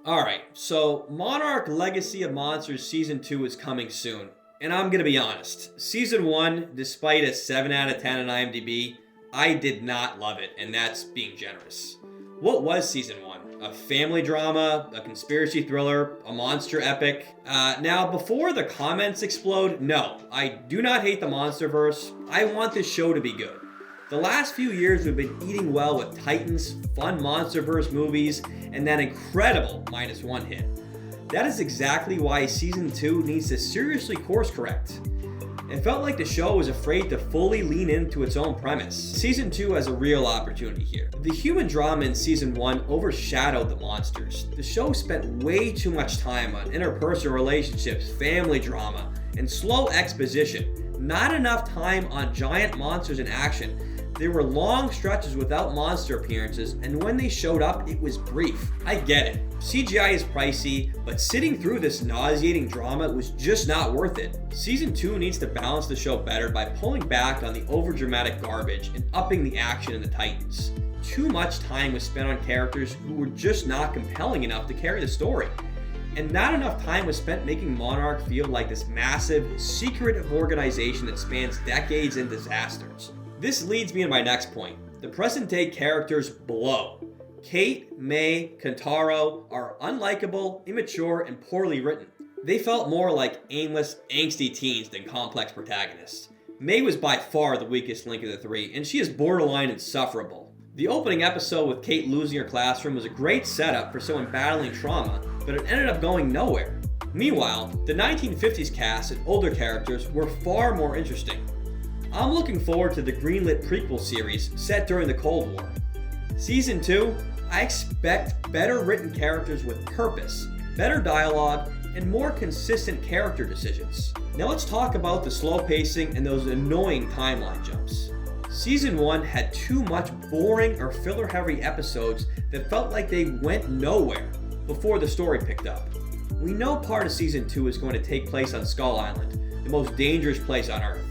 Alright, so Monarch Legacy of Monsters Season 2 is coming soon. And I'm gonna be honest, Season 1, despite a 7 out of 10 on IMDb, I did not love it, and that's being generous. What was Season 1? A family drama, a conspiracy thriller, a monster epic? Now, before the comments explode, no, I do not hate the Monsterverse. I want this show to be good. The last few years we've been eating well with Titans, fun Monsterverse movies, and that incredible -1 hit. That is exactly why Season 2 needs to seriously course correct. It felt like the show was afraid to fully lean into its own premise. Season 2 has a real opportunity here. The human drama in Season 1 overshadowed the monsters. The show spent way too much time on interpersonal relationships, family drama, and slow exposition. Not enough time on giant monsters in action. There were long stretches without monster appearances, and when they showed up, it was brief. I get it. CGI is pricey, but sitting through this nauseating drama was just not worth it. Season 2 needs to balance the show better by pulling back on the overdramatic garbage and upping the action in the Titans. Too much time was spent on characters who were just not compelling enough to carry the story. And not enough time was spent making Monarch feel like this massive, secretive organization that spans decades and disasters. This leads me to my next point. The present-day characters blow. Kate, May, Kentaro are unlikable, immature, and poorly written. They felt more like aimless, angsty teens than complex protagonists. May was by far the weakest link of the three, and she is borderline insufferable. The opening episode with Kate losing her classroom was a great setup for someone battling trauma, but it ended up going nowhere. Meanwhile, the 1950s cast and older characters were far more interesting. I'm looking forward to the greenlit prequel series set during the Cold War. Season 2, I expect better written characters with purpose, better dialogue, and more consistent character decisions. Now let's talk about the slow pacing and those annoying timeline jumps. Season 1 had too much boring or filler-heavy episodes that felt like they went nowhere before the story picked up. We know part of Season 2 is going to take place on Skull Island, the most dangerous place on Earth.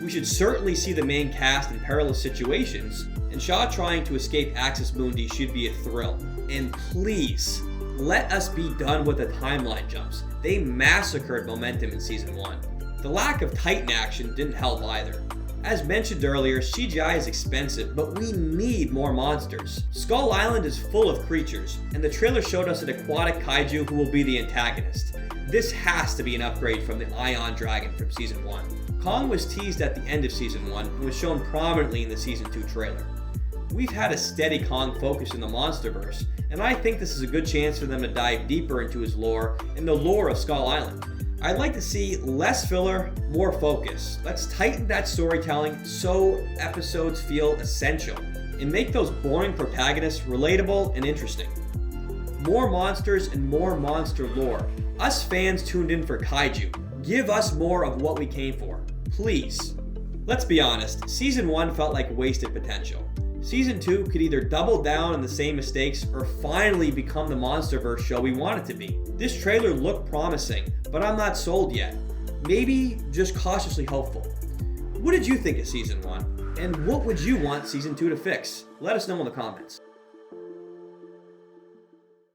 We should certainly see the main cast in perilous situations, and Shaw trying to escape Axis Mundi should be a thrill. And please, let us be done with the timeline jumps. They massacred momentum in Season 1. The lack of Titan action didn't help either. As mentioned earlier, CGI is expensive, but we need more monsters. Skull Island is full of creatures, and the trailer showed us an aquatic kaiju who will be the antagonist. This has to be an upgrade from the Ion Dragon from Season 1. Kong was teased at the end of Season 1 and was shown prominently in the Season 2 trailer. We've had a steady Kong focus in the Monsterverse, and I think this is a good chance for them to dive deeper into his lore and the lore of Skull Island. I'd like to see less filler, more focus. Let's tighten that storytelling so episodes feel essential, and make those boring protagonists relatable and interesting. More monsters and more monster lore. Us fans tuned in for kaiju. Give us more of what we came for. Please. Let's be honest, Season 1 felt like wasted potential. Season 2 could either double down on the same mistakes or finally become the Monsterverse show we want it to be. This trailer looked promising, but I'm not sold yet. Maybe just cautiously hopeful. What did you think of Season 1? And what would you want Season 2 to fix? Let us know in the comments.